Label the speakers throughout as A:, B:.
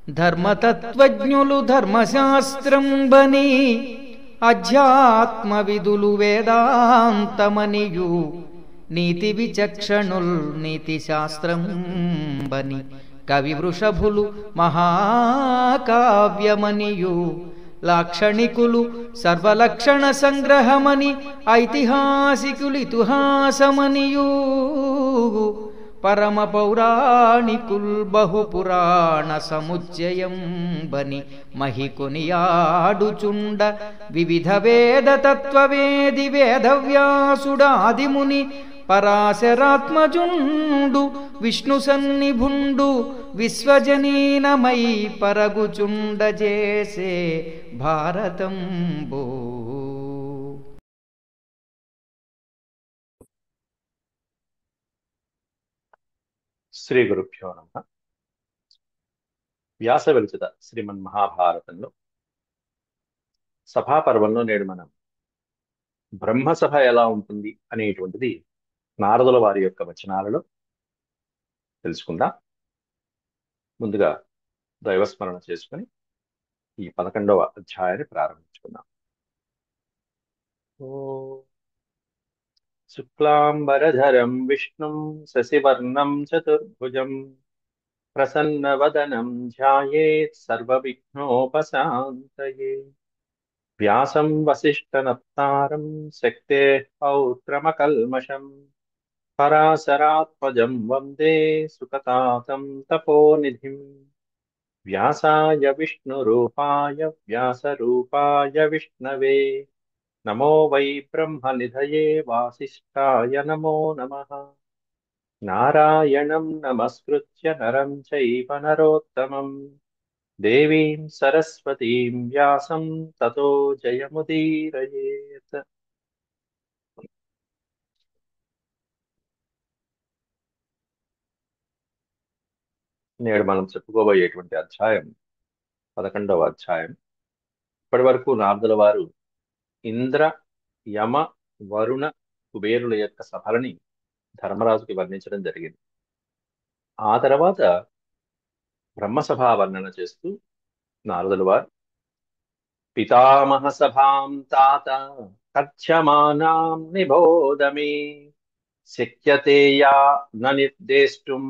A: ధర్మతత్వజ్ఞులు ధర్మశాస్త్రంబని అధ్యాత్మ విదులు వేదాంతమనియు నీతి విచక్షణుల్ నీతి శాస్త్రంబని కవి వృషభులు మహాకావ్యమనియు లాక్షణికులు సర్వలక్షణ సంగ్రహమని ఐతిహాసికులితిహాసమనియు పరమ పౌరాణికుల్ బహుపురాణ సముచ్చయం బని మహికొనియాడుచుండ వివిధ వేద తత్వవేది వేదవ్యాసుడాదిముని పరాశరాత్మజుండు విష్ణు సన్నిభుండు విశ్వజనీనమై పరగుచుండజేసే భారతంబో.
B: శ్రీ గురుభ్యో నమః. వ్యాస విరచిత శ్రీమన్ మహాభారతంలో సభాపర్వంలో నేడు మనం బ్రహ్మసభ ఎలా ఉంటుంది అనేటువంటిది నారదుల వారి యొక్క వచనాలలో తెలుసుకుందాం. ముందుగా దైవస్మరణ చేసుకుని ఈ 11వ అధ్యాయాన్ని ప్రారంభించుకుందాం. శుక్లాంబరధరం విష్ణుం శశివర్ణం చతుర్భుజం ప్రసన్నవదనం ధ్యాయేత్ సర్వవిఘ్నోపశాంతయే. వ్యాసం వసిష్ఠనప్తారం శక్తేః పౌత్రమకల్మషం పరాశరాత్మజం వందే సుఖతాతం తపోనిధిం. వ్యాసాయ విష్ణురూపాయ వ్యాసరూపాయ విష్ణవే నమో వై బ్రహ్మనిధయే వాసిష్ఠాయ నమో నమః. నారాయణం నమస్కృత్య నరం చైవ నరోత్తమం దేవీం సరస్వతీం వ్యాసం తతో జయముదీరయేత్. నేడు మనం చెప్పుకోబోయేటువంటి అధ్యాయం 11వ అధ్యాయం. ఇప్పటి వరకు నారదుల వారు ఇంద్ర యమ వరుణ కుబేరుల యొక్క సభలని ధర్మరాజుకి వర్ణించడం జరిగింది. ఆ తర్వాత బ్రహ్మసభా వర్ణన చేస్తూ నారదుల వారు పితామహ సభాం తాత కథ్యమానాం నిబోధమే శక్యతే యా న నిర్దేష్టుం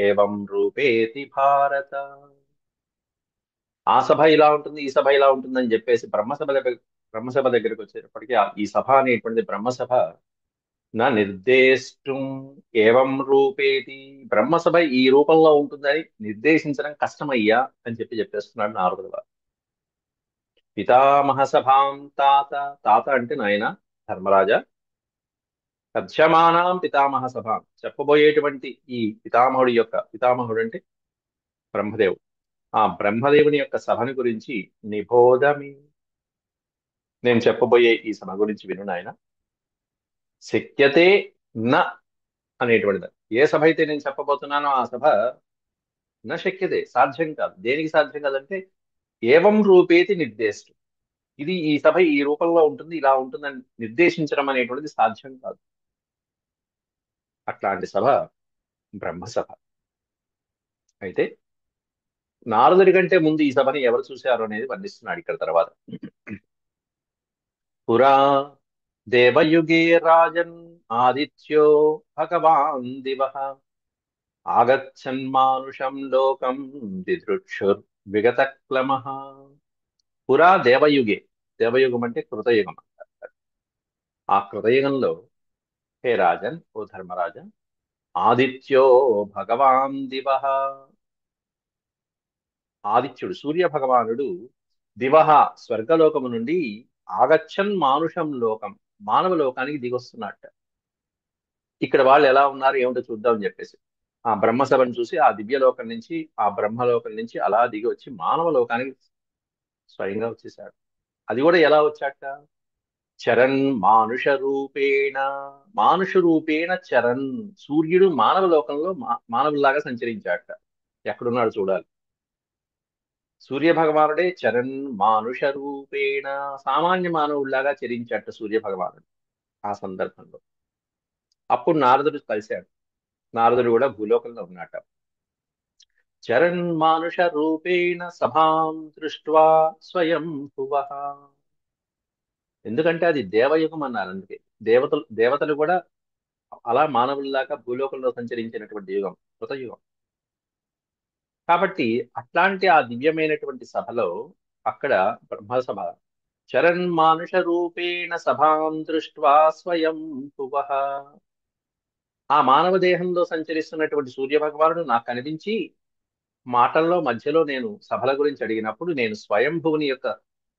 B: ఏవం రూపేతి భారత. ఆ సభ ఇలా ఉంటుంది, ఈ సభ ఇలా ఉంటుందని చెప్పేసి బ్రహ్మసభ దగ్గరికి వచ్చేటప్పటికీ ఈ సభ అనేటువంటిది బ్రహ్మసభ నా నిర్దేష్టం ఏవం రూపేతి, బ్రహ్మసభ ఈ రూపంలో ఉంటుందని నిర్దేశించడం కష్టమయ్యా అని చెప్పేస్తున్నాడు నారదుల వారు. పితామహ సభాం తాత, తాత అంటే నాయన ధర్మరాజా, కథ్యమానాం పితామహ సభాం, చెప్పబోయేటువంటి ఈ పితామహుడు అంటే బ్రహ్మదేవుడు, ఆ బ్రహ్మదేవుని యొక్క సభని గురించి నిబోధమి, నేను చెప్పబోయే ఈ సభ గురించి విను నాయన. శక్యతే న అనేటువంటిది, ఏ సభ అయితే నేను చెప్పబోతున్నానో ఆ సభ న శక్యతే, సాధ్యం కాదు. దేనికి సాధ్యం కాదంటే ఏవం రూపేతి నిర్దేశం, ఇది ఈ సభ ఈ రూపంలో ఉంటుంది, ఇలా ఉంటుందని నిర్దేశించడం అనేటువంటిది సాధ్యం కాదు. అట్లాంటి సభ బ్రహ్మసభ. అయితే నారదుడి కంటే ముందు ఈ సభని ఎవరు చూశారు అనేది వర్ణిస్తున్నాడు ఇక్కడ తర్వాత. పురా దేవయుగే రాజన్ ఆదిత్యో భగవాన్ దివః ఆగచ్చన్మానుషం లోకం దిదృక్షుర్ విగతక్లమః. పురా దేవయుగే, దేవయుగం అంటే కృతయుగం అంటారు. ఆ కృతయుగంలో హే రాజన్, ఓ ధర్మరాజన్, ఆదిత్యో భగవాన్ దివః, ఆదిత్యుడు సూర్య భగవానుడు దివః స్వర్గలోకము నుండి ఆగచ్చన్ మానుషం లోకం, మానవ లోకానికి దిగొస్తున్నట్ట. ఇక్కడ వాళ్ళు ఎలా ఉన్నారు ఏమిటో చూద్దామని చెప్పేసి ఆ బ్రహ్మసభను చూసి ఆ దివ్యలోకం నుంచి, ఆ బ్రహ్మలోకం నుంచి అలా దిగి వచ్చి మానవ లోకానికి స్వయంగా వచ్చేసాడు. అది కూడా ఎలా వచ్చాట? చరణ్ మానుష రూపేణ, మానుష రూపేణ చరణ్, సూర్యుడు మానవ లోకంలో మానవులాగా సంచరించాట. ఎక్కడున్నాడు చూడాలి. సూర్య భగవానుడే చరణ్ మానుష రూపేణ, సామాన్య మానవుడిలాగా చరించాట సూర్య భగవానుడు. ఆ సందర్భంలో అప్పుడు నారదుడు కలిశాడు. నారదుడు కూడా భూలోకంలో ఉన్నట్ట. చరన్మానుష రూపేణ సభాం దృష్ట్వా స్వయం భువః. ఎందుకంటే అది దేవయుగం అన్నారు. అందుకే దేవతలు కూడా అలా మానవుల్లాగా భూలోకంలో సంచరించినటువంటి యుగం కృతయుగం. కాబట్టి అట్లాంటి ఆ దివ్యమైనటువంటి సభలో అక్కడ బ్రహ్మసభ చరన్మానుష రూపేణ సభాం దృష్ట్వా స్వయం భువః. ఆ మానవ దేహంలో సంచరిస్తున్నటువంటి సూర్య భగవానుడు నాకు కనిపించి మాటల్లో మధ్యలో నేను సభల గురించి అడిగినప్పుడు నేను స్వయంభువుని యొక్క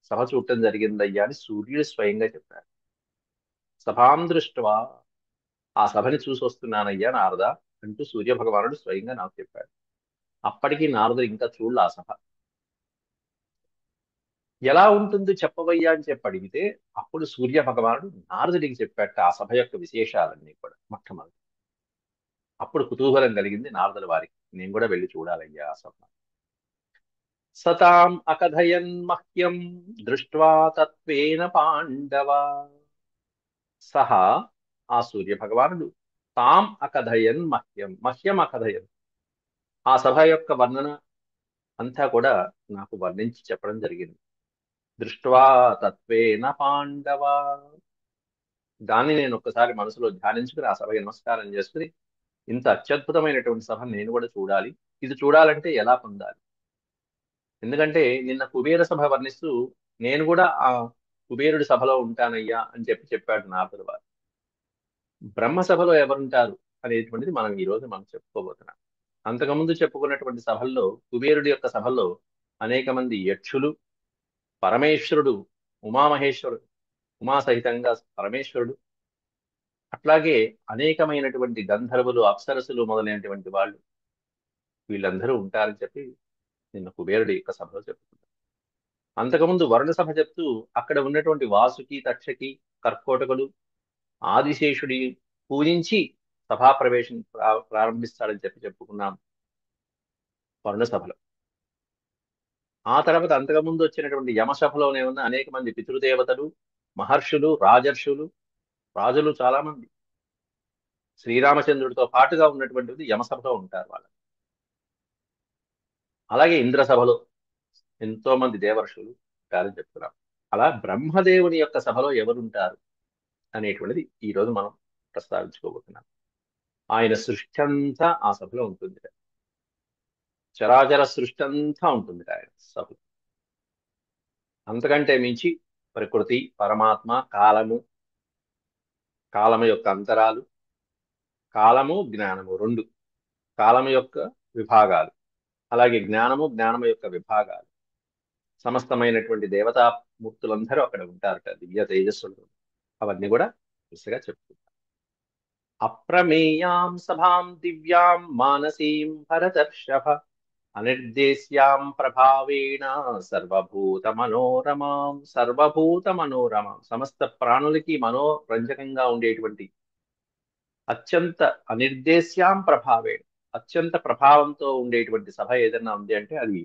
B: సభ చూడటం జరిగిందయ్యా అని సూర్యుడు స్వయంగా చెప్పాడు. సభాం దృష్ట్వా, ఆ సభని చూసి వస్తున్నానయ్యా నారద అంటూ సూర్య భగవానుడు స్వయంగా నాకు చెప్పాడు. అప్పటికి నారదుడు ఇంకా చూడలే ఆ సభ. ఎలా ఉంటుంది చెప్పవయ్యా అని చెప్పి అడిగితే అప్పుడు సూర్య భగవానుడు నారదుడికి చెప్పాట ఆ సభ యొక్క విశేషాలన్నీ కూడా మొట్టమొదటి. అప్పుడు కుతూహలం కలిగింది నారదుల వారికి, నేను కూడా వెళ్ళి చూడాలయ్యా ఆ సభ. సతాం అకథయన్ మహ్యం దృష్ట్వా తత్వేన పాండవ. సహా, ఆ సూర్య భగవానుడు, తాం అకథయన్ మహ్యం, మహ్యం అకథయన్, ఆ సభ యొక్క వర్ణన అంతా కూడా నాకు వర్ణించి చెప్పడం జరిగింది. దృష్ట్వా తత్వేన పాండవ, దాన్ని నేను ఒక్కసారి మనసులో ధ్యానించుకుని ఆ సభకి నమస్కారం చేసుకుని ఇంత అత్యద్భుతమైనటువంటి సభ నేను కూడా చూడాలి. ఇది చూడాలంటే ఎలా పొందాలి? ఎందుకంటే నిన్న కుబేర సభ వర్ణిస్తూ నేను కూడా ఆ కుబేరుడి సభలో ఉంటానయ్యా అని చెప్పాడు నారదుల వారు. బ్రహ్మ సభలో ఎవరుంటారు అనేటువంటిది ఈ రోజు మనం చెప్పుకోబోతున్నాం. అంతకుముందు చెప్పుకున్నటువంటి సభల్లో కుబేరుడి యొక్క సభల్లో అనేక మంది యక్షులు, పరమేశ్వరుడు, ఉమామహేశ్వరుడు, ఉమా సహితంగా పరమేశ్వరుడు, అట్లాగే అనేకమైనటువంటి గంధర్వులు, అప్సరసులు మొదలైనటువంటి వాళ్ళు, వీళ్ళందరూ ఉంటారని చెప్పి నిన్న కుబేరుడి యొక్క సభలో చెప్పుకున్నాం. అంతకుముందు వరుణ సభ చెప్తూ అక్కడ ఉన్నటువంటి వాసుకి, తక్షకి, కర్కోటకులు, ఆదిశేషుడి పూజించి సభాప్రవేశం ప్రారంభిస్తాడని చెప్పి చెప్పుకున్నాం వరుణ సభలో. ఆ తర్వాత అంతకుముందు వచ్చినటువంటి యమసభలోనే ఉన్న అనేక మంది పితృదేవతలు, మహర్షులు, రాజర్షులు, రాజులు చాలా మంది శ్రీరామచంద్రుడితో పాటుగా ఉన్నటువంటిది యమసభలో ఉంటారు వాళ్ళు. అలాగే ఇంద్ర సభలో ఎంతో మంది దేవర్షులు ఉంటారని చెప్తున్నాం. అలా బ్రహ్మదేవుని యొక్క సభలో ఎవరుంటారు అనేటువంటిది ఈ రోజు మనం ప్రస్తావించుకోబోతున్నాం. ఆయన సృష్టి అంతా ఆ సభలో ఉంటుంది. చరాచర సృష్టి అంతా ఉంటుంది ఆయన సభలో. అంతకంటే మించి ప్రకృతి, పరమాత్మ, కాలము, కాలము యొక్క అంతరాలు, కాలము జ్ఞానము రెండు, కాలము యొక్క విభాగాలు, అలాగే జ్ఞానము యొక్క విభాగాలు, సమస్తమైనటువంటి దేవతామూర్తులందరూ అక్కడ ఉంటారట, దివ్య తేజస్సులు. అవన్నీ కూడా వరుసగా చెప్పుకుంటారు. అప్రమేయాం సభాం దివ్యాం మానసీం భరతర్షభ అనిర్దేశ్యాం ప్రభావేణ సర్వభూత మనోరమాం, సర్వభూత మనోరమాం, సమస్త ప్రాణులకి మనోరంజకంగా ఉండేటువంటి అత్యంత అనిర్దేశ్యాం ప్రభావేణ, అత్యంత ప్రభావంతో ఉండేటువంటి సభ ఏదైనా ఉంది అంటే అది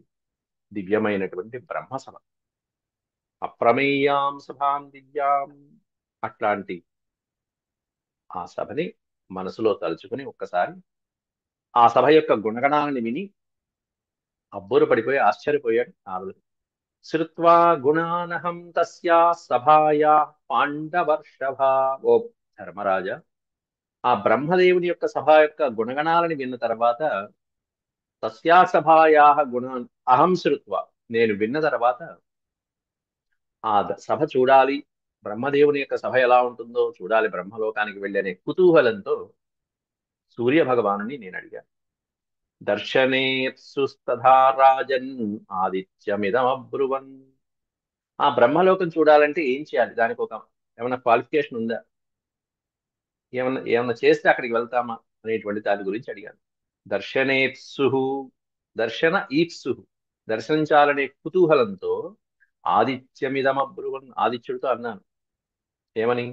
B: దివ్యమైనటువంటి బ్రహ్మ సభ. అప్రమేయాం సభాం దివ్యాం, అట్లాంటి ఆ సభని మనసులో తలుచుకుని ఒక్కసారి ఆ సభ యొక్క గుణగణాలను విని అబ్బురు పడిపోయి ఆశ్చర్యపోయాడు నారదుడు. శ్రుత్వా గుణానహం తస్యా సభాయా పాండవర్షభ. ఓ ధర్మరాజా, ఆ బ్రహ్మదేవుని యొక్క సభ యొక్క గుణగణాలని విన్న తర్వాత తస్యా సభాయా గుణాన్ అహం శ్రుత్వా, నేను విన్న తర్వాత సభ చూడాలి, బ్రహ్మదేవుని యొక్క సభ ఎలా ఉంటుందో చూడాలి, బ్రహ్మలోకానికి వెళ్ళి అనే కుతూహలంతో సూర్య భగవానుని నేను అడిగాను. దర్శనేత్సుస్తథా రాజన్ ఆదిత్యమిదమబ్రువన్. ఆ బ్రహ్మలోకం చూడాలంటే ఏం చేయాలి? దానికి ఏమైనా క్వాలిఫికేషన్ ఉందా? ఏమన్నా చేస్తే అక్కడికి వెళ్తామా అనేటువంటి దాని గురించి అడిగాను. దర్శనేత్సు, దర్శన ఈప్సు, దర్శించాలనే కుతూహలంతో ఆదిత్యమిదమబ్రువన్, ఆదిత్యుడితో అన్నాను. ఏమని?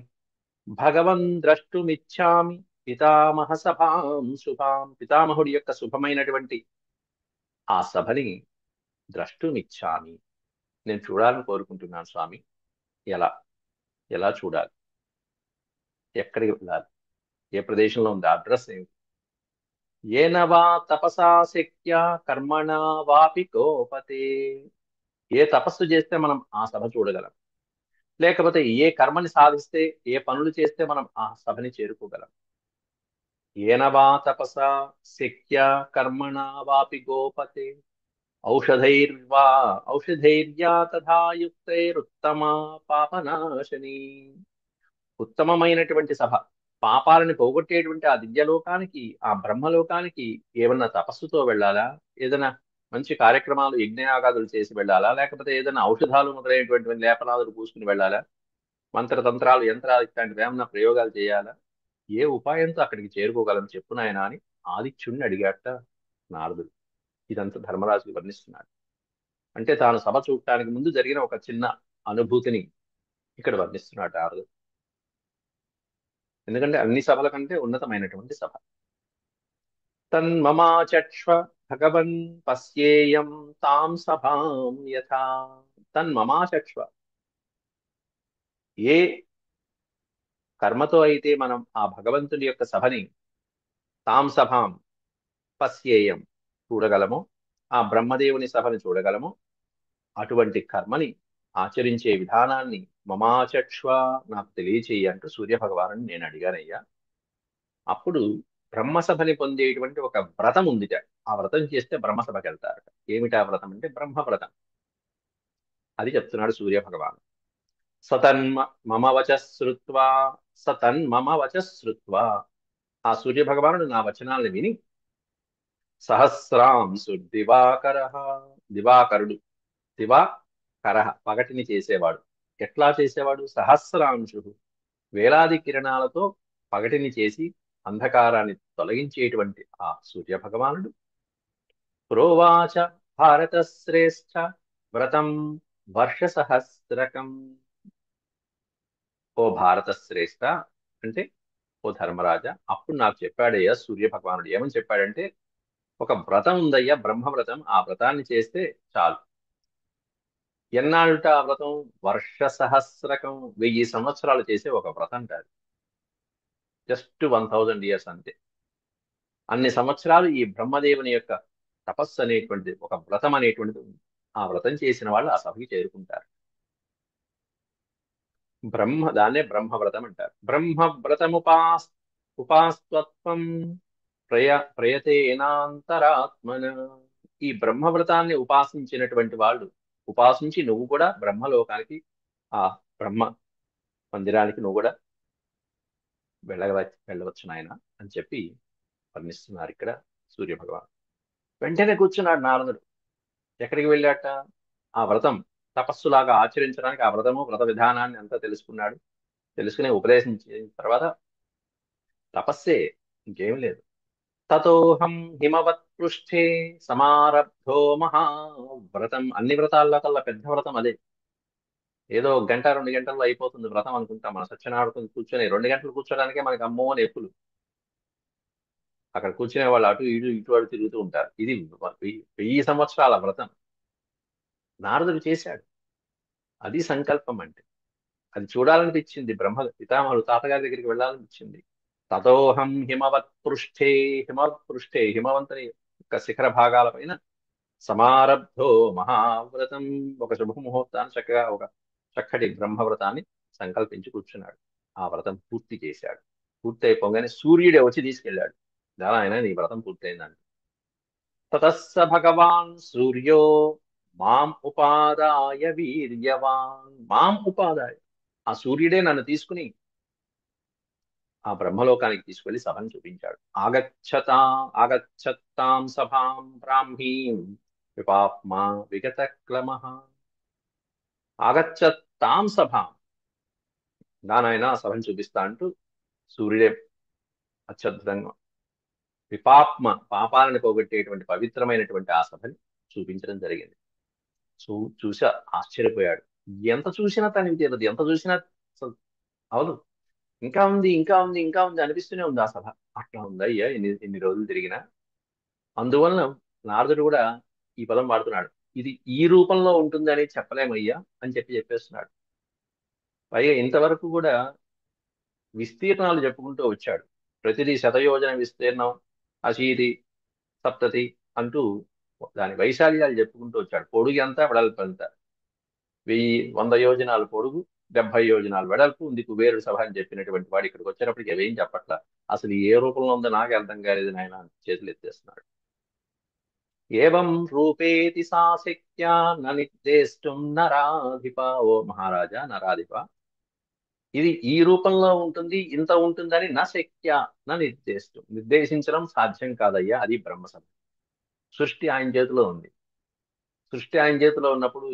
B: భగవన్ ద్రష్టుమిచ్చామి పితామహ సభాం శుభాం, పితామహుడి యొక్క శుభమైనటువంటి ఆ సభని ద్రష్టుమిచ్చామి, నేను చూడాలని కోరుకుంటున్నాను స్వామి. ఎలా ఎలా చూడాలి? ఎక్కడికి వెళ్ళాలి? ఏ ప్రదేశంలో ఉంది? అడ్రస్ ఏమిటి? ఏన వా తపసా శక్త్యా కర్మణా వాపి కోపతే. ఏ తపస్సు చేస్తే మనం ఆ సభ చూడగలం, లేకపోతే ఏ కర్మని సాధిస్తే, ఏ పనులు చేస్తే మనం ఆ సభని చేరుకోగలం. ఏన వా తపసా శక్త్యా కర్మణా వాపి గోపతే ఔషధైర్వా ఔషధైర్యా తథా యుక్తైరుత్తమా పాపనాశని. ఉత్తమమైనటువంటి సభ, పాపాలను పోగొట్టేటువంటి ఆ దివ్యలోకానికి, ఆ బ్రహ్మలోకానికి ఏమన్నా తపస్సుతో వెళ్ళాలా, ఏదైనా మంచి కార్యక్రమాలు యజ్ఞయాగాదులు చేసి వెళ్ళాలా, లేకపోతే ఏదైనా ఔషధాలు మొదలైనటువంటి లేపనాదులు పూసుకుని వెళ్ళాలా, మంత్రతంత్రాలు యంత్రాలు ఇట్లాంటివి ఏమన్నా ప్రయోగాలు చేయాలా, ఏ ఉపాయంతో అక్కడికి చేరుకోగలం చెప్పు నాయనా అని ఆదిత్యుణ్ణి అడిగాట నారదుడు. ఇదంతా ధర్మరాజుకి వర్ణిస్తున్నాడు. అంటే తాను సభ చూడటానికి ముందు జరిగిన ఒక చిన్న అనుభూతిని ఇక్కడ వర్ణిస్తున్నాడు నారదుడు. ఎందుకంటే అన్ని సభల కంటే ఉన్నతమైనటువంటి సభ. తన్మమాచక్ష్వ భగవన్ పశ్యేయం తాం సభాం యథా. తన్మమాచక్ష్వ, ఏ కర్మతో అయితే మనం ఆ భగవంతుని యొక్క సభని, తాం సభాం పశ్యేయం చూడగలము, ఆ బ్రహ్మదేవుని సభని చూడగలము, అటువంటి కర్మని ఆచరించే విధానాన్ని మమాచక్ష్వ నాకు తెలియచేయి అంటూ సూర్య భగవాను నేను అడిగానయ్యా. అప్పుడు బ్రహ్మసభని పొందేటువంటి ఒక వ్రతం ఉందిట. ఆ వ్రతం చేస్తే బ్రహ్మసభకి వెళ్తారట. ఏమిటా వ్రతం అంటే బ్రహ్మవ్రతం. అది చెప్తున్నాడు సూర్య భగవాన్. సతన్మ మమ వచశ్రుత్వా, సతన్మమ వచశ్రుత్వా, ఆ సూర్య భగవానుడు నా వచనాలను విని, సహస్రాంశు దివాకర, దివాకరుడు, దివాకర పగటిని చేసేవాడు. ఎట్లా చేసేవాడు? సహస్రాంశు, వేలాది కిరణాలతో పగటిని చేసి అంధకారాన్ని తొలగించేటువంటి ఆ సూర్య భగవానుడు ప్రోవాచ భారత శ్రేష్ఠ వ్రతం వర్ష సహస్రకం. ఓ భారత శ్రేష్ఠ అంటే ఓ ధర్మరాజా, అప్పుడు నాకు చెప్పాడయ్యా సూర్య భగవానుడు. ఏమని చెప్పాడంటే, ఒక వ్రతం ఉందయ్యా, బ్రహ్మవ్రతం. ఆ వ్రతాన్ని చేస్తే చాలు. ఎన్నాళ్ళుట ఆ వ్రతం? వర్ష సహస్రకం, 1000 సంవత్సరాలు చేసే ఒక వ్రతం అంటారు. జస్ట్ 1000 years అంతే. అన్ని సంవత్సరాలు ఈ బ్రహ్మదేవుని యొక్క తపస్సు అనేటువంటిది, ఒక వ్రతం అనేటువంటిది ఉంది. ఆ వ్రతం చేసిన వాళ్ళు ఆ సభకి చేరుకుంటారు. దాన్నే బ్రహ్మవ్రతం అంటారు. ఉపాస్తత్వం ప్రయతేనాంతరాత్మన. ఈ బ్రహ్మవ్రతాన్ని ఉపాసించినటువంటి వాళ్ళు, ఉపాసించి నువ్వు కూడా బ్రహ్మలోకానికి, ఆ బ్రహ్మ మందిరానికి నువ్వు కూడా వెళ్ళవచ్చు నాయన అని చెప్పి వర్ణిస్తున్నారు ఇక్కడ సూర్య భగవాన్. వెంటనే కూర్చున్నాడు నారదుడు. ఎక్కడికి వెళ్ళాట? ఆ వ్రతం తపస్సులాగా ఆచరించడానికి ఆ వ్రత విధానాన్ని అంతా తెలుసుకున్నాడు. తెలుసుకుని ఉపదేశించిన తర్వాత తపస్సే, ఇంకేం లేదు. తతోహం హిమవత్ పృష్ఠే సమారబ్ధో మహావ్రతం. అన్ని వ్రతాల్లో కల్లా పెద్ద వ్రతం అదే. ఏదో 1 గంట 2 గంటల్లో అయిపోతుంది వ్రతం అనుకుంటాం. మన సత్యనారాయణ కూర్చొని 2 గంటలు కూర్చోడానికే మనకి అమ్మో అని ఎప్పులు. అక్కడ కూర్చునే వాళ్ళు అటు ఇటు ఇటు అటు తిరుగుతూ ఉంటారు. ఇది 1000 సంవత్సరాల వ్రతం నారదుడు చేశాడు. అది సంకల్పం అంటే. అది చూడాలనిపించింది. పితామహుడు తాతగారి దగ్గరికి వెళ్ళాలనిపించింది. తతోహం హిమవత్ పృష్ఠే, హిమవత్ పృష్ఠే, హిమవంతుని యొక్క శిఖర భాగాల పైన సమారబ్ధో మహావ్రతం, ఒక శుభముహూర్తాన్ని చక్కగా ఒక చక్కటి బ్రహ్మవ్రతాన్ని సంకల్పించి కూర్చున్నాడు. ఆ వ్రతం పూర్తి చేశాడు. పూర్తి అయిపోగానే సూర్యుడే వచ్చి తీసుకెళ్ళాడు. దాని ఆయన నీ వ్రతం పూర్తయిందంట. తతస్స భగవాన్ సూర్యో మాం ఉపాదాయ వీర్యవాన్. మాం ఉపాదాయ, ఆ సూర్యుడే నన్ను తీసుకుని ఆ బ్రహ్మలోకానికి తీసుకెళ్లి సభను చూపించాడు. ఆగచ్చతాం సభాం బ్రాహ్మీం విపాప్మా విగత క్లమః. ఆగచ్చతాం సభాం, దానైనా సభను చూపిస్తా అంటూ సూర్యుడే అత్యద్భుతంగా పాపాలను పోగొట్టేటువంటి పవిత్రమైనటువంటి ఆ సభని చూపించడం జరిగింది. చూసి ఆశ్చర్యపోయాడు. ఎంత చూసినా తనకి తీరదు, ఎంత చూసినా అసలు అవదు. ఇంకా ఉంది, ఇంకా ఉంది, ఇంకా ఉంది అనిపిస్తూనే ఉంది ఆ సభ. అట్లా ఉందయ్యా ఇన్ని ఇన్ని రోజులు తిరిగినా. అందువలన నారదుడు కూడా ఈ పదం వాడుతున్నాడు. ఇది ఈ రూపంలో ఉంటుందని చెప్పలేమయ్యా అని చెప్పేస్తున్నాడు. పైగా ఇంతవరకు కూడా విస్తీర్ణాలు చెప్పుకుంటూ వచ్చాడు. ప్రతిదీ శతయోజన విస్తీర్ణం, అశీతి సప్తతి అంటూ దాని వైశాల్యాలు చెప్పుకుంటూ వచ్చాడు. పొడుగు ఎంత, వెడల్పు ఎంత, 100 యోజనాలు పొడుగు, 70 యోజనాలు వెడల్పు ఉంది కుబేరుడు సభ అని చెప్పినటువంటి వాడు ఇక్కడికి వచ్చేటప్పటికి అవేం చెప్పట్లా. అసలు ఏ రూపంలో ఉందో నాకు అర్థం కాలేదు నాయన అని చేతులు ఎత్తేస్తున్నాడు. ఏవం రూపేతి సా శక్త్యా న నిర్దేష్టం నరాధిప. ఓ మహారాజా, నరాధిప, ఇది ఈ రూపంలో ఉంటుంది, ఇంత ఉంటుందని నా శక్య నా నిర్దేశం, నిర్దేశించడం సాధ్యం కాదయ్యా, అది బ్రహ్మసత్యం. సృష్టి ఆయన చేతిలో ఉంది. సృష్టి ఆయన చేతిలో ఉన్నప్పుడు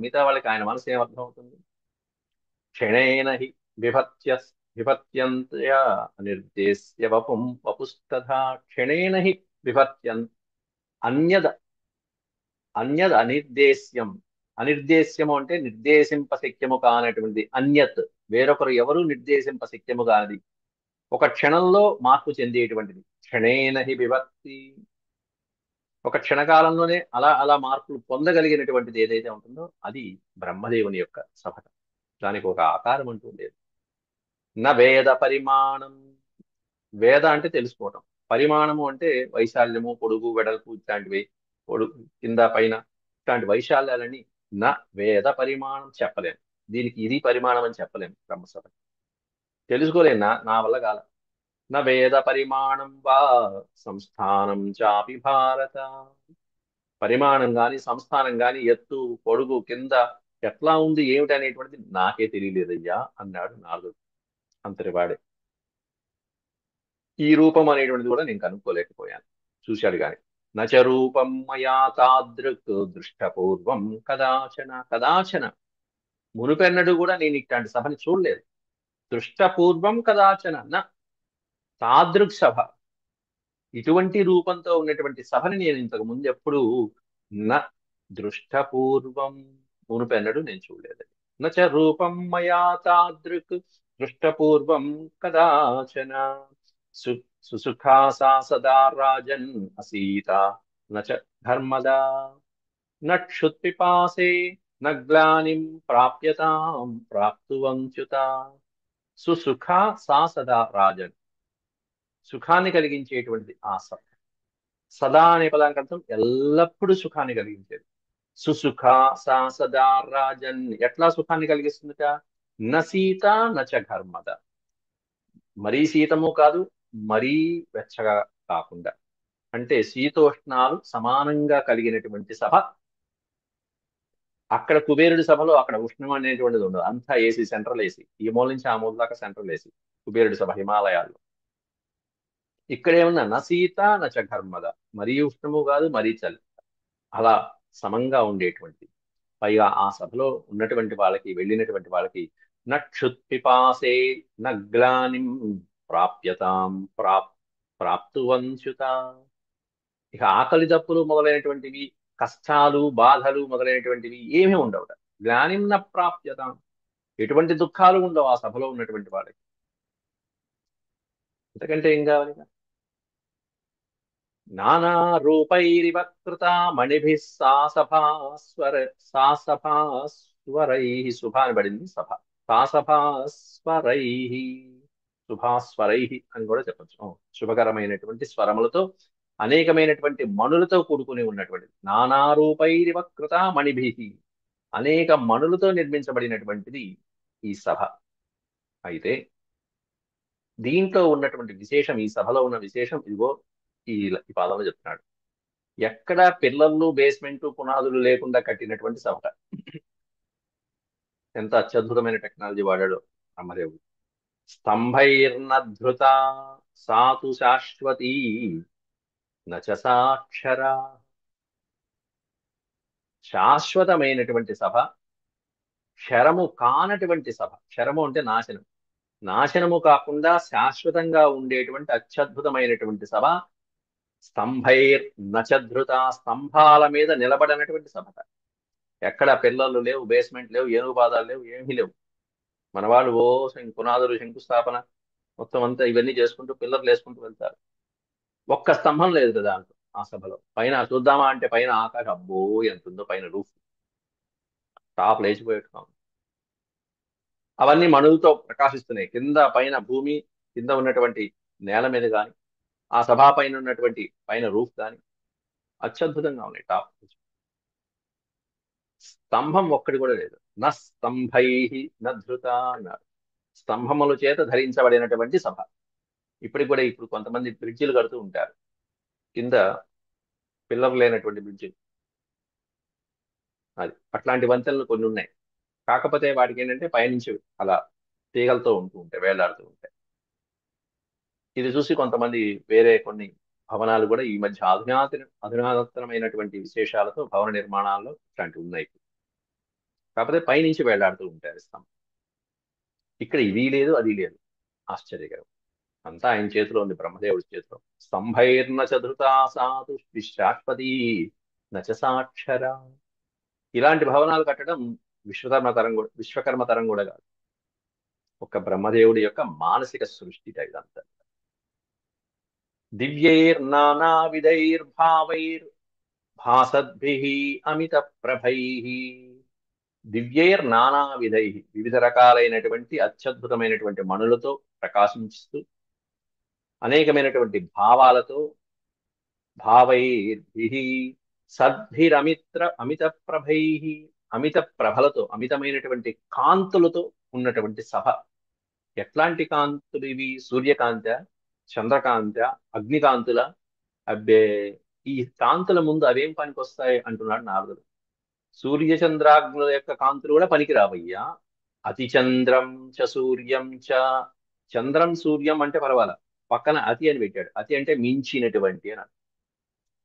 B: మిగతా వాళ్ళకి ఆయన మనసు ఏమర్థం అవుతుంది? క్షణేన హి విభత్య విభత్యంత్య నిర్దేశ్య వపుం వపుస్తథా. క్షణేన హి విభత్యం, అన్యద అన్యద్ అనిర్దేశ్యం. అనిర్దేశ్యము అంటే నిర్దేశింపశక్యము కానటువంటిది. అన్యత్, వేరొకరు ఎవరు నిర్దేశింపశక్యము కానిది, ఒక క్షణంలో మార్పు చెందేటువంటిది. క్షణేన హి విభక్తి, ఒక క్షణకాలంలోనే అలా అలా మార్పులు పొందగలిగినటువంటిది ఏదైతే ఉంటుందో అది బ్రహ్మదేవుని యొక్క సభట. దానికి ఒక ఆకారం అంటూ లేదు. న వేద పరిమాణం, వేద అంటే తెలుసుకోవటం, పరిమాణము అంటే వైశాల్యము, పొడుగు, వెడల్పు ఇట్లాంటివి, పొడుగు కింద పైన ఇట్లాంటి వైశాల్యాలని నా వేద పరిమాణం చెప్పలేము. దీనికి ఇది పరిమాణం అని చెప్పలేము. బ్రహ్మసభ తెలుసుకోలేను, నా వల్ల కాల. నా వేద పరిమాణం వా సంస్థానం చాపి భారత. పరిమాణం గాని సంస్థానం గాని, ఎత్తు పొడుగు కింద ఎట్లా ఉంది ఏమిటి అనేటువంటిది నాకే తెలియలేదయ్యా అన్నాడు నారదుడు. అంతటి వాడే. ఈ రూపం అనేటువంటిది కూడా నేను కనుక్కోలేకపోయాను. చూశాడు గాని. నచ రూపం మయా తాదృక్ దృష్టపూర్వం కదాచన. కదాచన, మునుపెన్నడు కూడా నేను ఇట్లాంటి సభని చూడలేదు. దృష్టపూర్వం కదాచన నా తాదృక్ సభ, ఇటువంటి రూపంతో ఉన్నటువంటి సభని నేను ఇంతకు ముందు ఎప్పుడు న దృష్టపూర్వం, మునుపెన్నడు నేను చూడలేదు. నచ రూపం మయా తాదృక్ దృష్టపూర్వం కదాచన. సుసుఖా సా సదా రాజన్ అసీత నచ ధర్మదా. నక్షుత్పిపాసే నగ్లానిం ప్రాప్యతాం ప్రాప్తువంచ్యుత. సుసుఖా సా సదా రాజన్, సుఖాన్ని కలిగించేటువంటిది ఆ సభ. సదా అనే పదానికి అర్థం ఎల్లప్పుడూ సుఖాన్ని కలిగించేది. సుసుఖ సా సదా రాజన్, ఎట్లా సుఖాన్ని కలిగిస్తుందట? న సీత నచ ఘర్మద, మరీ శీతము కాదు, మరీ వెచ్చగా కాకుండా, అంటే శీతోష్ణాలు సమానంగా కలిగినటువంటి సభ. అక్కడ కుబేరుడి సభలో అక్కడ ఉష్ణం అనేటువంటిది ఉండదు, అంతా ఏసీ, సెంట్రల్ ఏసీ, ఈ మూల నుంచి ఆ మూల దాకా సెంట్రల్ ఏసీ కుబేరుడి సభ హిమాలయాల్లో. ఇక్కడ ఏమన్నా నసీత నచ ఘర్మద, మరీ ఉష్ణము కాదు మరీ చలి, అలా సమంగా ఉండేటువంటి. పైగా ఆ సభలో ఉన్నటువంటి వాళ్ళకి, వెళ్ళినటువంటి వాళ్ళకి నక్షుత్పిపాసే నగ్లానిం ప్రాప్యతాం ప్రాప్తువంచ్యుత. ఇక ఆకలి దప్పులు మొదలైనటువంటివి, కష్టాలు బాధలు మొదలైనటువంటివి ఏమీ ఉండవు. గ్లానిం న ప్రాప్యతాం, ఎటువంటి దుఃఖాలు ఉండవు ఆ సభలో ఉన్నటువంటి వాళ్ళకి. ఎందుకంటే ఏం కావాలి? నానా రూపైరివ కృతా మణిభిః సా సభాస్వరై. శుభ అని పడింది సభ. సా సభాస్వరై, శుభాస్వరై అని కూడా చెప్పచ్చు. శుభకరమైనటువంటి స్వరములతో, అనేకమైనటువంటి మణులతో కూడుకుని ఉన్నటువంటిది. నానా రూపైరివ కృతా మణిభిః, అనేక మణులతో నిర్మించబడినటువంటిది ఈ సభ. అయితే దీంట్లో ఉన్నటువంటి విశేషం, ఈ సభలో ఉన్న విశేషం ఇదిగో ఈ పాదంలో చెప్తున్నాడు. ఎక్కడ పిల్లర్లు, బేస్మెంట్, పునాదులు లేకుండా కట్టినటువంటి సభ. ఎంత అత్యద్భుతమైన టెక్నాలజీ వాడాడో బ్రహ్మదేవుడు. స్తంభైర్నధృత సాతు శాశ్వతీ నచ సాక్షర. శాశ్వతమైనటువంటి సభ, క్షరము కానటువంటి సభ. క్షరము అంటే నాశనం, నాశనము కాకుండా శాశ్వతంగా ఉండేటువంటి అత్యద్భుతమైనటువంటి సభ. స్తంభైర్ నచధృత, స్తంభాల మీద నిలబడినటువంటి సభ. ఎక్కడ పిల్లర్లు లేవు, బేస్మెంట్ లేవు, ఏనుగు పాదాలు లేవు, ఏమీ లేవు. మన వాళ్ళు ఓ పునాదులు, శంకుస్థాపన మొత్తం అంతా ఇవన్నీ చేసుకుంటూ పిల్లర్లు వేసుకుంటూ వెళ్తారు. ఒక్క స్తంభం లేదు కదా దాంట్లో ఆ సభలో. పైన చూద్దామా అంటే పైన ఆకాశం అబ్బో ఎంత ఉందో, పైన రూఫ్ టాప్ లేచిపోయేట్టుగా ఉంది. అవన్నీ మణులతో ప్రకాశిస్తున్నాయి. కింద పైన భూమి కింద ఉన్నటువంటి నేల మీద కానీ, ఆ సభా పైన ఉన్నటువంటి పైన రూఫ్ కానీ అత్యద్భుతంగా ఉన్నాయి. టాప్ స్తంభం ఒక్కటి కూడా లేదు. న స్తంభై నధృత అన్నారు. స్తంభముల చేత ధరించబడినటువంటి సభ. ఇప్పటికి కూడా ఇప్పుడు కొంతమంది బ్రిడ్జిలు కడుతూ ఉంటారు, కింద పిల్లర్ లేనటువంటి బ్రిడ్జిలు. అది అట్లాంటి వంతెనలు కొన్ని ఉన్నాయి. కాకపోతే వాటికి ఏంటంటే పైనుంచి అలా తీగలతో ఉంటూ ఉంటాయి, వేలాడుతూ ఉంటాయి. ఇది చూసి కొంతమంది వేరే కొన్ని భవనాలు కూడా ఈ మధ్య అధునాతనమైనటువంటి విశేషాలతో భవన నిర్మాణాల్లో ఇట్లాంటివి ఉన్నాయి. కాకపోతే పైనుంచి వేలాడుతూ ఉంటారు స్తంభం. ఇక్కడ ఇది లేదు, అది లేదు. ఆశ్చర్యకరం. అంతా ఆయన చేతిలో ఉంది, బ్రహ్మదేవుడి చేతిలో. స్తంభైర్న చతుర్థా సాధు విశ్రాష్పతి నచ సాక్షర. ఇలాంటి భవనాలు కట్టడం విశ్వకర్మ తరం కూడా కాదు. ఒక బ్రహ్మదేవుడి యొక్క మానసిక సృష్టి ఇదంతా. దివ్యైర్నానా విధైర్భావైర్ భాసద్భిః అమిత ప్రభైః. దివ్యైర్ నానా విధై, వివిధ రకాలైనటువంటి అత్యద్భుతమైనటువంటి మణులతో ప్రకాశిస్తూ, అనేకమైనటువంటి భావాలతో, భావైర్భిః అమిత ప్రభైః, అమిత ప్రభలతో, అమితమైనటువంటి కాంతులతో ఉన్నటువంటి సభ. ఎట్లాంటి కాంతులు ఇవి? సూర్యకాంత, చంద్రకాంత, అగ్నికాంతుల? అబ్బే, ఈ కాంతుల ముందు అవేం పనికొస్తాయి అంటున్నాడు నారదుడు. సూర్యచంద్రాగ్నుల యొక్క కాంతులు కూడా పనికి రావయ్యా. అతి చంద్రం చ సూర్యం చ. చంద్రం సూర్యం అంటే పర్వాలా, పక్కన అతి అని పెట్టాడు. అతి అంటే మించినటువంటి అని.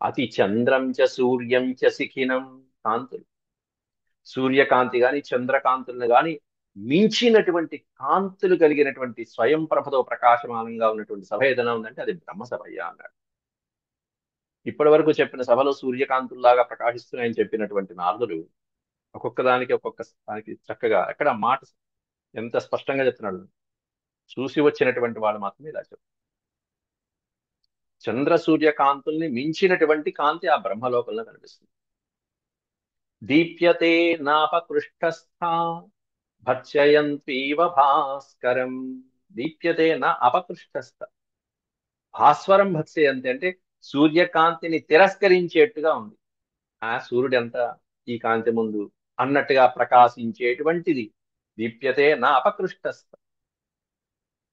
B: అతి చంద్రం చ సూర్యం చ శిఖినం. కాంతులు, సూర్యకాంతి గాని చంద్రకాంతులను గాని మించినటువంటి కాంతులు కలిగినటువంటి స్వయం ప్రభతో ప్రకాశమానంగా ఉన్నటువంటి సభ ఏదైనా ఉందంటే అది బ్రహ్మసభయ్యా అన్నాడు. ఇప్పటి వరకు చెప్పిన సభలో సూర్యకాంతుల్లాగా ప్రకాశిస్తున్నాయని చెప్పినటువంటి నారదుడు ఒక్కొక్క దానికి చక్కగా ఎక్కడ మాట ఎంత స్పష్టంగా చెప్తున్నాడు. చూసి వచ్చినటువంటి వాడు మాత్రమే ఇలా చెప్తారు. చంద్ర సూర్యకాంతుల్ని మించినటువంటి కాంతి ఆ బ్రహ్మలోకంలో కనిపిస్తుంది. దీప్యతే నాపకృష్టస్థ భర్చయంత్వీవ భాస్కరం. దీప్యతే నా అపకృష్టస్థ. భాస్వరం భత్సయంతి అంటే సూర్యకాంతిని తిరస్కరించేట్టుగా ఉంది. ఆ సూర్యుడు ఎంత ఈ కాంతి ముందు అన్నట్టుగా ప్రకాశించేటువంటిది. దీప్యతే నా అపకృష్టస్థ.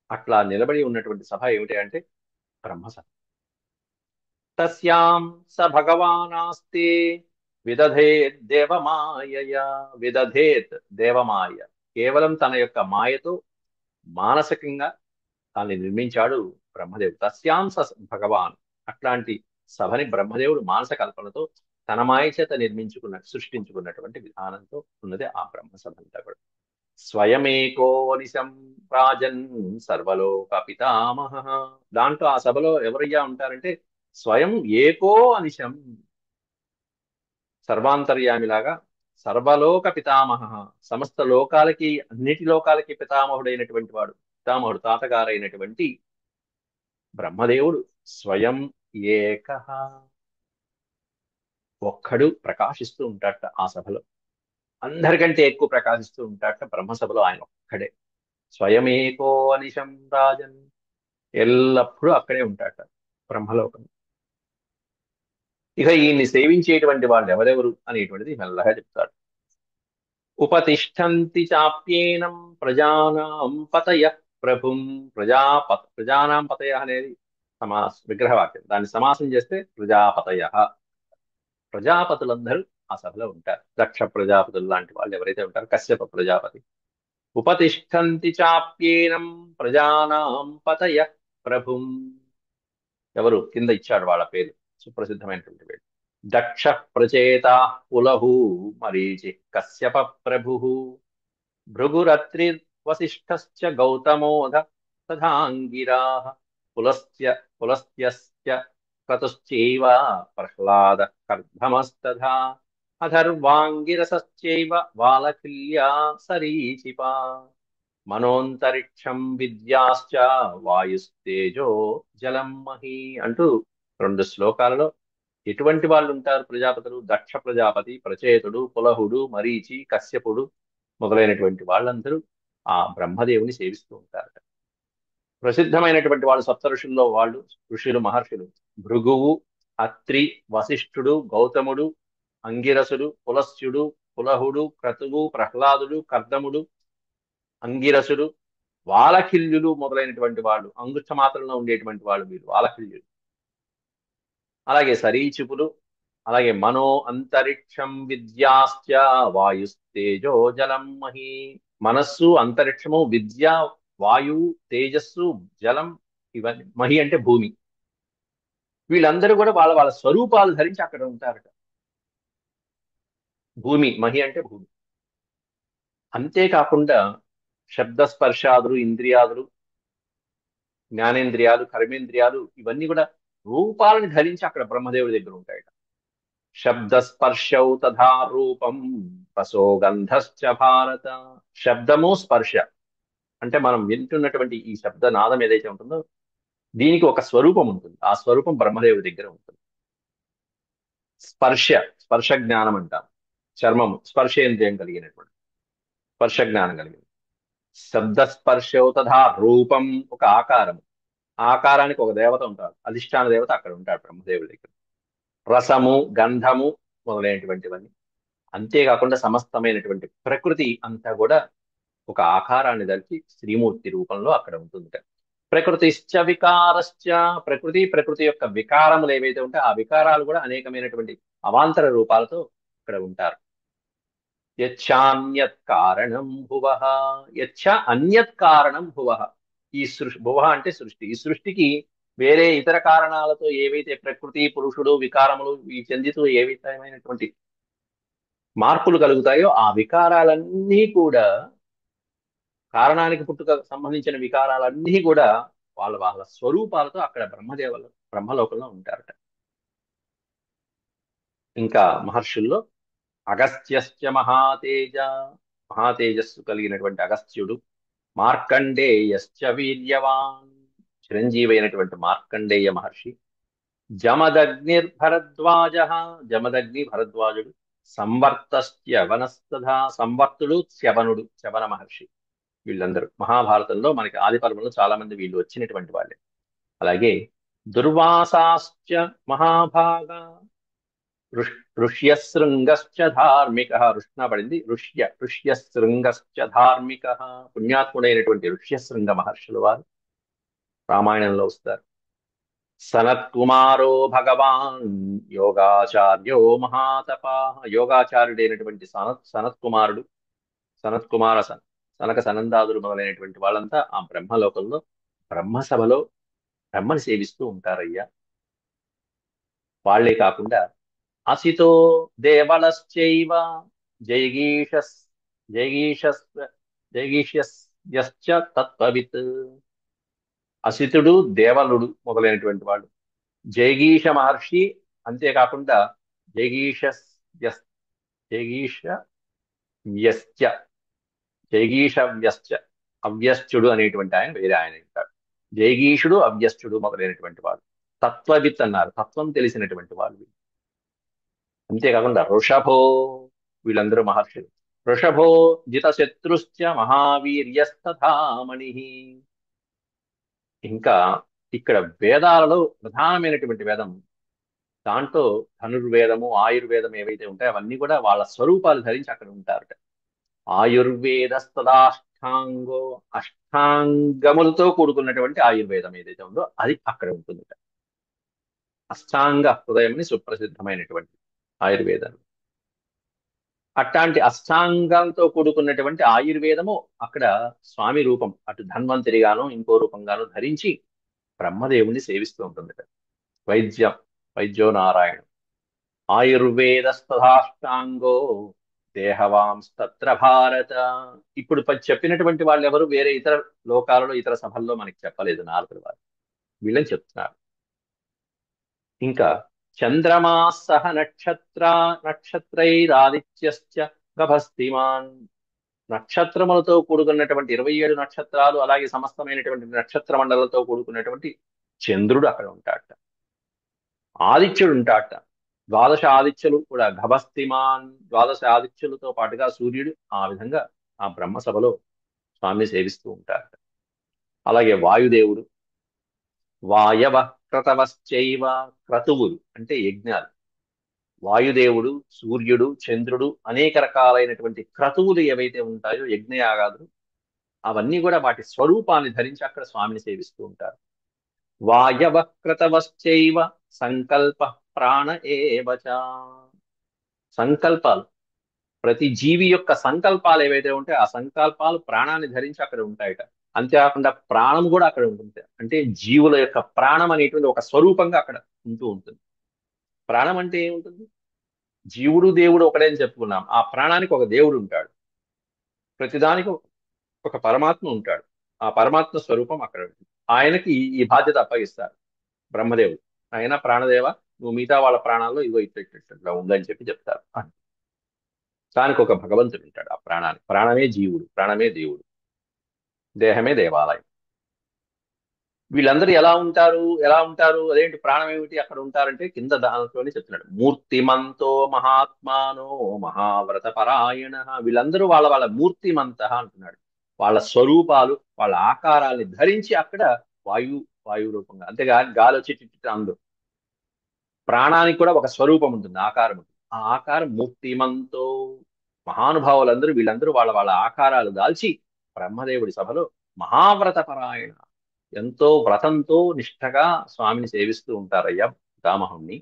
B: అట్లా నిలబడి ఉన్నటువంటి సభ ఏమిటి అంటే బ్రహ్మసభ. తస్యాం స భగవానాస్తే విదధేత్ దేవమాయయా. విదధేత్ దేవమాయ. కేవలం తన యొక్క మాయతో మానసికంగా దాన్ని నిర్మించాడు బ్రహ్మదేవుడు. తస్యాం స భగవాన్. అట్లాంటి సభని బ్రహ్మదేవుడు మానస కల్పనతో తన మాయ చేత సృష్టించుకున్నటువంటి విధానంతో ఉన్నది ఆ బ్రహ్మసభ అంతా కూడా. స్వయమేకో నిశం రాజన్ సర్వలోక పితామహ. దాంట్లో ఆ సభలో ఎవరయ్యా ఉంటారంటే స్వయం ఏకో అనిశం, సర్వాంతర్యామిలాగా సర్వలోక పితామహ, సమస్త లోకాలకి, అన్నిటి లోకాలకి పితామహుడైనటువంటి వాడు, పితామహుడు తాతగారైనటువంటి బ్రహ్మదేవుడు స్వయం ఏక, ఒక్కడు ప్రకాశిస్తూ ఉంటాడట ఆ సభలో. అందరికంటే ఎక్కువ ప్రకాశిస్తూ ఉంటాడట బ్రహ్మసభలో ఆయన ఒక్కడే. స్వయమేకో అనిశం రాజన్. ఎల్లప్పుడూ అక్కడే ఉంటాడట బ్రహ్మలోకం. ఇక ఈయన్ని సేవించేటువంటి వాళ్ళు ఎవరెవరు అనేటువంటిది మెల్లగా చెప్తాడు. ఉపతిష్టంతి చాప్యేనం ప్రజానాం పతయ ప్రభుం. ప్రజానాం పతయ అనేది విగ్రహవాక్యం. దాన్ని సమాసం చేస్తే ప్రజాపతయ. ప్రజాపతులందరూ ఆ సభలో ఉంటారు. దక్ష ప్రజాపతులు లాంటి వాళ్ళు ఎవరైతే ఉంటారో, కశ్యప ప్రజాపతి. ఉపతిష్టంతి చాప్యేనం ప్రజానాం పతయ ప్రభుం. ఎవరు? కింద ఇచ్చాడు వాళ్ళ పేరు, సుప్రసిద్ధమైనటువంటి పేరు. దక్ష ప్రచేత పులహు మరీచి కశ్యప ప్రభు. భృగురత్రి వసిష్ఠశ్చ గౌతమోధ తథాంగిరా. పులస్త్యశ్చ క్రతుశ్చైవ ప్రహ్లాద కర్ధమస్తథా. అథర్వాంగిరసశ్చైవ వాలకిల్యా సరీచిపా. మనోంతరిక్షం విద్యాశ్చ వాయుస్తేజో జలం మహి అంటూ 2 శ్లోకాలలో ఎటువంటి వాళ్ళు ఉంటారు ప్రజాపతులు? దక్ష ప్రజాపతి, ప్రచేతుడు, పులహుడు, మరీచి, కశ్యపుడు మొదలైనటువంటి వాళ్ళందరూ ఆ బ్రహ్మదేవుని సేవిస్తూ ఉంటారట. ప్రసిద్ధమైనటువంటి వాళ్ళు సప్త ఋషుల్లో వాళ్ళు ఋషులు మహర్షులు భృగువు, అత్రి, వశిష్ఠుడు, గౌతముడు, అంగిరసుడు, పులస్త్యుడు, పులహుడు, క్రతువు, ప్రహ్లాదుడు, కర్దముడు, అంగిరసుడు, వాలకిల్యులు మొదలైనటువంటి వాళ్ళు అంగుష్ట మాత్రంలో ఉండేటువంటి వాళ్ళు వీళ్ళు వాలకిల్యులు. అలాగే సరీచిపులు, అలాగే మనో అంతరిక్షం విద్యాశ్చ వాయుస్తేజో జలం మహి. మనస్సు, అంతరిక్షము, విద్య, వాయువు, తేజస్సు, జలం, ఇవన్నీ మహి అంటే భూమి. వీళ్ళందరూ కూడా వాళ్ళ వాళ్ళ స్వరూపాలు ధరించి అక్కడ ఉంటారట. భూమి మహి అంటే భూమి. అంతేకాకుండా శబ్దస్పర్శాదులు, ఇంద్రియాదులు, జ్ఞానేంద్రియాలు, కర్మేంద్రియాలు ఇవన్నీ కూడా రూపాలను ధరించి అక్కడ బ్రహ్మదేవుడి దగ్గర ఉంటాయట. శబ్దస్పర్శౌ తథా రూపం రసో గంధశ్చ భారత. శబ్దము, స్పర్శ అంటే మనం వింటున్నటువంటి ఈ శబ్దనాదం ఏదైతే ఉంటుందో దీనికి ఒక స్వరూపం ఉంటుంది. ఆ స్వరూపం బ్రహ్మదేవుడి దగ్గర ఉంటుంది. స్పర్శ, స్పర్శ జ్ఞానం అంటాం. చర్మము స్పర్శేంద్రియం కలిగినటువంటి స్పర్శ జ్ఞానం కలిగింది. శబ్దస్పర్శో తథా రూపం ఒక ఆకారం. ఆకారానికి ఒక దేవత ఉంటారు, అధిష్టాన దేవత అక్కడ ఉంటాడు బ్రహ్మదేవుడి దగ్గర. రసము, గంధము మొదలైనటువంటివన్నీ. అంతేకాకుండా సమస్తమైనటువంటి ప్రకృతి అంతా కూడా ఒక ఆకారాన్ని ధరించి శ్రీమూర్తి రూపంలో అక్కడ ఉంటుంది. ప్రకృతిశ్చ వికారశ్చ, ప్రకృతి, ప్రకృతి యొక్క వికారములు ఏవైతే ఉంటాయో ఆ వికారాలు కూడా అనేకమైనటువంటి అవాంతర రూపాలతో ఇక్కడ ఉంటారు. యచ్చాన్యత్ కారణం భువః, యచ్చ అన్యత్ కారణం భువః. ఈ సృష్టి, భువః అంటే సృష్టి, ఈ సృష్టికి వేరే ఇతర కారణాలతో ఏవైతే ప్రకృతి, పురుషుడు, వికారములు ఈ చెందితూ ఏవైతేమైనటువంటి మార్పులు కలుగుతాయో ఆ వికారాలన్నీ కూడా, కారణానికి పుట్టుక సంబంధించిన వికారాలన్నీ కూడా వాళ్ళ వాళ్ళ స్వరూపాలతో అక్కడ బ్రహ్మలోకంలో ఉంటారట. ఇంకా మహర్షుల్లో అగస్త్యశ్చ మహాతేజ, మహాతేజస్సు కలిగినటువంటి అగస్త్యుడు, మార్కండేయశ్చ వీర్యవాన్, చిరంజీవి అయినటువంటి మార్కండేయ మహర్షి, జమదగ్నిర్భరద్వాజ, జమదగ్ని భరద్వాజుడు, సంవర్తశ్చ్యవనస్తథా, సంవర్తుడు, చ్యవనుడు, చ్యవన మహర్షి. వీళ్ళందరూ మహాభారతంలో మనకి ఆది పర్వంలో చాలా మంది వీళ్ళు వచ్చినటువంటి వాళ్ళే. అలాగే దుర్వాసాశ్చ మహాభాగ, ఋష్యశృంగశ్చ ధార్మిక, ఋష్ణ పడింది ఋష్యశృంగశ్చ ధార్మిక, పుణ్యాత్ముడైనటువంటి ఋష్యశృంగ మహర్షులు వారు రామాయణంలో వస్తారు. సనత్కుమారో భగవాన్ యోగాచార్యో మహాతపా, యోగాచార్యుడైనటువంటి సనత్కుమారుడు, సనత్కుమార సనక సనందాదులు మొదలైనటువంటి వాళ్ళంతా ఆ బ్రహ్మలోకంలో బ్రహ్మసభలో బ్రహ్మని సేవిస్తూ ఉంటారయ్యా. వాళ్లే కాకుండా అసితో దేవలశ్చైవ జైగీషస్ జైగీషస్ జైగీష్యస్యశ్చ తత్వవిత్. అసితుడు, దేవలుడు మొదలైనటువంటి వాళ్ళు, జైగీష మహర్షి, అంతేకాకుండా జైగీషస్ జైగీష వ్యస్య జైగీష వ్యస్య, అవ్యస్చుడు అనేటువంటి ఆయన వేరే ఆయన ఉంటాడు. జైగీషుడు, అవ్యస్చుడు మొదలైనటువంటి వాళ్ళు తత్వవిత్ అన్నారు, తత్వం తెలిసినటువంటి వాళ్ళు. అంతేకాకుండా వృషభో, వీళ్ళందరూ మహర్షులు. వృషభో జితశత్రుశ్చ మహావీర్యస్తథామణి. ఇంకా ఇక్కడ వేదాలలో ప్రధానమైనటువంటి వేదం, దాంట్లో ధనుర్వేదము, ఆయుర్వేదం ఏవైతే ఉంటాయో అవన్నీ కూడా వాళ్ళ స్వరూపాలు ధరించి అక్కడ ఉంటారట. ఆయుర్వేదస్తదాష్టాంగో, అష్టాంగములతో కూడుకున్నటువంటి ఆయుర్వేదం ఏదైతే ఉందో అది అక్కడ ఉంటుందట. అష్టాంగ హృదయం అని సుప్రసిద్ధమైనటువంటి ఆయుర్వేదం. అట్లాంటి అష్టాంగాలతో కూడుకున్నటువంటి ఆయుర్వేదము అక్కడ స్వామి రూపం, అటు ధన్వంతరిగాను ఇంకో రూపంగాను ధరించి బ్రహ్మదేవుని సేవిస్తూ ఉంటుందట. వైద్యో నారాయణ ఆయుర్వేదస్తథాష్టాంగో దేహవాంస్తత్ర భారత. ఇప్పుడు చెప్పినటువంటి వాళ్ళు ఎవరు వేరే ఇతర లోకాలలో ఇతర సభల్లో మనకి చెప్పలేదు, నారదుల వారు వీళ్ళని చెప్తున్నారు. ఇంకా చంద్రమా సహ నక్షత్రైరాదిత్యశ్చ గభస్తిమాన్, నక్షత్రములతో కూడుకున్నటువంటి 27 నక్షత్రాలు, అలాగే సమస్తమైనటువంటి నక్షత్ర మండలతో కూడుకున్నటువంటి చంద్రుడు అక్కడ ఉంటాడట. ఆదిత్యుడు ఉంటాడట. ద్వాదశ ఆదిత్యులు కూడా గభస్తిమాన్, ద్వాదశ ఆదిత్యులతో పాటుగా సూర్యుడు, ఆ విధంగా ఆ బ్రహ్మసభలో స్వామి సేవిస్తూ ఉంటారట. అలాగే వాయుదేవుడు, వాయవ క్రతవశ్చైవ, క్రతువులు అంటే యజ్ఞాలు. వాయుదేవుడు, సూర్యుడు, చంద్రుడు, అనేక రకాలైనటువంటి క్రతువులు ఏవైతే ఉంటాయో యజ్ఞయాగాదులు, అవన్నీ కూడా వాటి స్వరూపాన్ని ధరించి అక్కడ స్వామిని సేవిస్తూ ఉంటారు. వాయవ క్రతవశ్చైవ సంకల్ప ప్రాణ ఏవచ. సంకల్పాలు, ప్రతి జీవి యొక్క సంకల్పాలు ఏవైతే ఉంటాయో ఆ సంకల్పాలు ప్రాణాన్ని ధరించి అక్కడ ఉంటాయట. అంతేకాకుండా ప్రాణం కూడా అక్కడ ఉంటుంది. అంటే జీవుల యొక్క ప్రాణం అనేటువంటి ఒక స్వరూపంగా అక్కడ ఉంటూ ఉంటుంది. ప్రాణం అంటే ఏముంటుంది? జీవుడు దేవుడు ఒకడే అని చెప్పుకున్నాం. ఆ ప్రాణానికి ఒక దేవుడు ఉంటాడు. ప్రతిదానికి ఒక పరమాత్మ ఉంటాడు. ఆ పరమాత్మ స్వరూపం అక్కడ ఉంటుంది. ఆయనకి ఈ బాధ్యత అప్పగిస్తారు బ్రహ్మదేవుడు. ఆయన ప్రాణదేవ, నువ్వు మిగతా వాళ్ళ ప్రాణాల్లో ఇగో ఇట్లా ఉందని చెప్పి చెప్తారు. దానికి ఒక భగవంతుడు ఉంటాడు. ఆ ప్రాణానికి, ప్రాణమే జీవుడు, ప్రాణమే దేవుడు, దేహమే దేవాలయం. వీళ్ళందరూ ఎలా ఉంటారు అదేంటి ప్రాణం ఏమిటి అక్కడ ఉంటారంటే కింద దాంట్లోనే చెప్తున్నాడు. మూర్తిమంతో మహాత్మానో మహావ్రత పరాయణ. వీళ్ళందరూ వాళ్ళ వాళ్ళ మూర్తిమంత అంటున్నాడు. వాళ్ళ స్వరూపాలు, వాళ్ళ ఆకారాల్ని ధరించి అక్కడ వాయు రూపంగా, అంతేగాని గాలి వచ్చి చిట్టి అందు. ప్రాణానికి కూడా ఒక స్వరూపం ఉంటుంది, ఆకారం ఉంటుంది. ఆ ఆకారం మూర్తిమంతో. మహానుభావులందరూ వీళ్ళందరూ వాళ్ళ వాళ్ళ ఆకారాలు దాల్చి బ్రహ్మదేవుడి సభలో మహావ్రత పరాయణ, ఎంతో వ్రతంతో నిష్ఠగా స్వామిని సేవిస్తూ ఉంటారయ్యా పితామహుణ్ణి.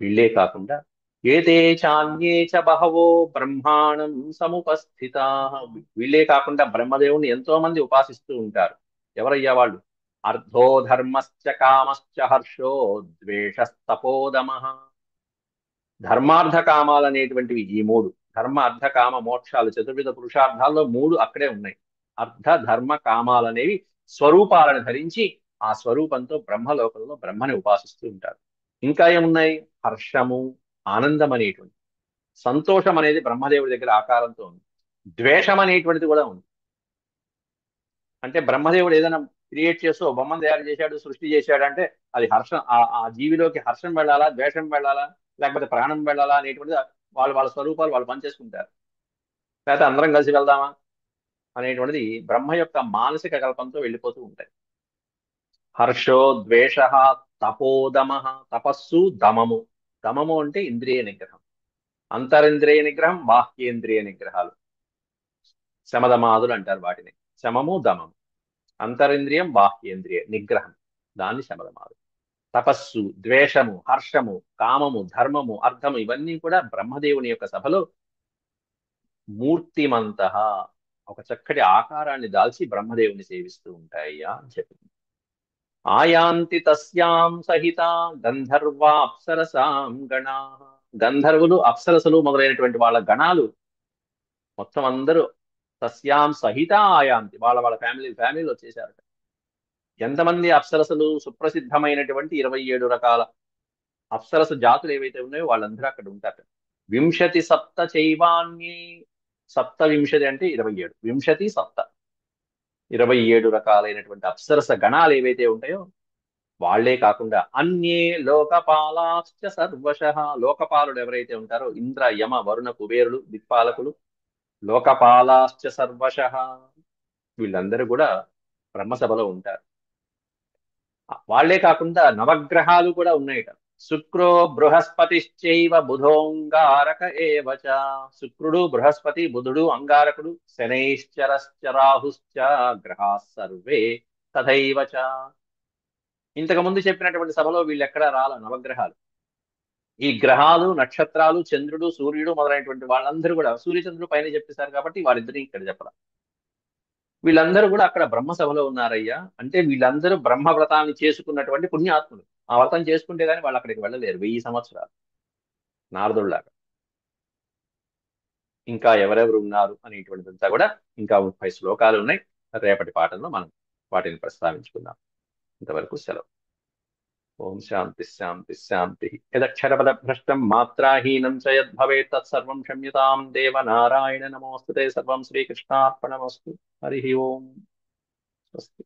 B: వీళ్ళే కాకుండా ఏతే చాన్యే చ బహవో బ్రహ్మాణం సముపస్థితా. వీళ్ళే కాకుండా బ్రహ్మదేవుని ఎంతో మంది ఉపాసిస్తూ ఉంటారు. ఎవరయ్యా వాళ్ళు? అర్థో ధర్మశ్చ కామశ్చ హర్షో ద్వేషస్తపోదమ. ధర్మార్థ కామాలు అనేటువంటివి ఈ మూడు, ధర్మ అర్థ కామ మోక్షాలు, చతుర్విధ పురుషార్థాల్లో మూడు అక్కడే ఉన్నాయి. అర్థ ధర్మ కామాలు అనేవి స్వరూపాలను ధరించి ఆ స్వరూపంతో బ్రహ్మలోకంలో బ్రహ్మని ఉపాసిస్తూ ఉంటారు. ఇంకా ఏమున్నాయి? హర్షము, ఆనందం అనేటువంటి, సంతోషం అనేది బ్రహ్మదేవుడి దగ్గర ఆకారంతో ఉంది. ద్వేషం అనేటువంటిది కూడా ఉంది. అంటే బ్రహ్మదేవుడు ఏదైనా క్రియేట్ చేస్తూ ఓ బొమ్మను తయారు చేశాడు, సృష్టి చేశాడు అంటే అది హర్షం, ఆ జీవిలోకి హర్షం వెళ్ళాలా, ద్వేషం వెళ్ళాలా, లేకపోతే ప్రాణం వెళ్ళాలా అనేటువంటిది వాళ్ళ వాళ్ళ స్వరూపాలు వాళ్ళు పనిచేసుకుంటారు. లేకపోతే అందరం కలిసి వెళ్దామా అనేటువంటిది బ్రహ్మ యొక్క మానసిక కల్పంతో వెళ్ళిపోతూ ఉంటాయి. హర్షో ద్వేష, తపోదమ, తపస్సు, దమము. దమము అంటే ఇంద్రియ నిగ్రహం, అంతరింద్రియ నిగ్రహం, బాహ్యేంద్రియ నిగ్రహాలు, శమదమాదులు అంటారు వాటిని. శమము దమము, అంతరింద్రియం బాహ్యేంద్రియ నిగ్రహం, దాన్ని శమదమాదు. తపస్సు, ద్వేషము, హర్షము, కామము, ధర్మము, అర్థము, ఇవన్నీ కూడా బ్రహ్మదేవుని యొక్క సభలో మూర్తిమంత, ఒక చక్కటి ఆకారాన్ని దాల్చి బ్రహ్మదేవుని సేవిస్తూ ఉంటాయ్యా అని చెప్పింది. ఆయాంతి తస్యాం సహిత గంధర్వాప్సరసాం గణా. గంధర్వులు, అప్సరసలు మొదలైనటువంటి వాళ్ళ గణాలు మొత్తం అందరూ తస్యాం సహిత ఆయాంతి, వాళ్ళ వాళ్ళ ఫ్యామిలీలు వచ్చేసారు. ఎంతమంది అప్సరసలు? సుప్రసిద్ధమైనటువంటి 27 రకాల అప్సరస జాతులు ఏవైతే ఉన్నాయో వాళ్ళందరూ అక్కడ ఉంటారు. వింశతి సప్త చైవాన్యే. సప్త వింశతి అంటే 27, వింశతి సప్త 27 రకాలైనటువంటి అప్సరస గణాలు ఏవైతే ఉంటాయో వాళ్లే కాకుండా అన్యే లోకపాలాశ్చ సర్వశః. లోకపాలుడు ఎవరైతే ఉంటారో ఇంద్ర, యమ, వరుణ, కుబేరులు, దిక్పాలకులు, లోకపాలాశ్చ సర్వశః, వీళ్ళందరూ కూడా బ్రహ్మసభలో ఉంటారు. వాళ్లే కాకుండా నవగ్రహాలు కూడా ఉన్నాయట. శుక్రో బృహస్పతిశ్చైవ బుధోంగారక ఏవచ. శుక్రుడు, బృహస్పతి, బుధుడు, అంగారకుడు, శనైశ్చరశ్చ రాహుశ్చ గ్రహా సర్వే తథైవ చ. ఇంతకు ముందు చెప్పినటువంటి సభలో వీళ్ళు ఎక్కడా రాల నవగ్రహాలు. ఈ గ్రహాలు, నక్షత్రాలు, చంద్రుడు, సూర్యుడు మొదలైనటువంటి వాళ్ళందరూ కూడా, సూర్యచంద్రుడు పైన చెప్పేశారు కాబట్టి వారిద్దరిని ఇక్కడ చెప్పాల. వీళ్ళందరూ కూడా అక్కడ బ్రహ్మ సభలో ఉన్నారయ్యా. అంటే వీళ్ళందరూ బ్రహ్మ వ్రతాన్ని చేసుకున్నటువంటి పుణ్యాత్ములు. ఆ వ్రతం చేసుకుంటే గానీ వాళ్ళు అక్కడికి వెళ్ళలేరు 1000 సంవత్సరాలు, నారదుల్లాగా. ఇంకా ఎవరెవరు ఉన్నారు అనేటువంటిదంతా కూడా ఇంకా 30 శ్లోకాలు ఉన్నాయి. రేపటి పాఠంలో మనం వాటిని ప్రస్తావించుకుందాం. ఇంతవరకు సెలవు. ఓం శాంతి శాంతి శాంతి. యదక్షరపద భ్రష్టం మాత్రాహీనం చ యద్భవేత్ తత్సర్వం క్షమ్యతాం దేవ నారాయణ నమోస్తుతే. సర్వం శ్రీకృష్ణార్పణమస్తు. హరి ఓం. స్వస్తి.